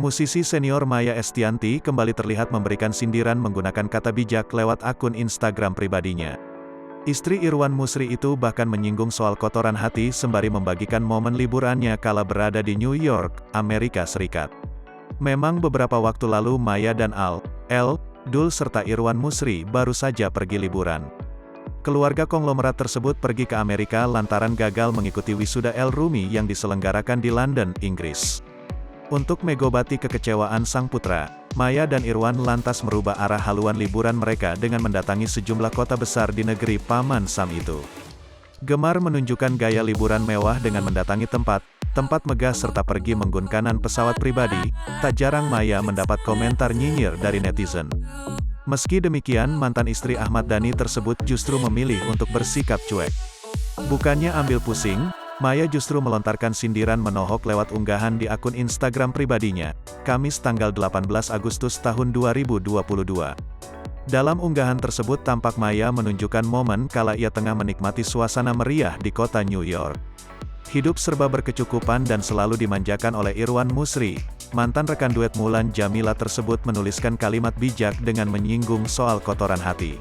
Musisi senior Maya Estianty kembali terlihat memberikan sindiran menggunakan kata bijak lewat akun Instagram pribadinya. Istri Irwan Musri itu bahkan menyinggung soal kotoran hati sembari membagikan momen liburannya kala berada di New York, Amerika Serikat. Memang beberapa waktu lalu Maya dan Dul serta Irwan Musri baru saja pergi liburan. Keluarga konglomerat tersebut pergi ke Amerika lantaran gagal mengikuti wisuda El Rumi yang diselenggarakan di London, Inggris. Untuk mengobati kekecewaan sang putra, Maya dan Irwan lantas merubah arah haluan liburan mereka dengan mendatangi sejumlah kota besar di negeri Paman Sam itu. Gemar menunjukkan gaya liburan mewah dengan mendatangi tempat megah serta pergi menggunakan pesawat pribadi, tak jarang Maya mendapat komentar nyinyir dari netizen. Meski demikian, mantan istri Ahmad Dhani tersebut justru memilih untuk bersikap cuek. Bukannya ambil pusing, Maya justru melontarkan sindiran menohok lewat unggahan di akun Instagram pribadinya, Kamis tanggal 18 Agustus tahun 2022. Dalam unggahan tersebut tampak Maya menunjukkan momen kala ia tengah menikmati suasana meriah di kota New York. Hidup serba berkecukupan dan selalu dimanjakan oleh Irwan Musri, mantan rekan duet Mulan Jamila tersebut menuliskan kalimat bijak dengan menyinggung soal kotoran hati.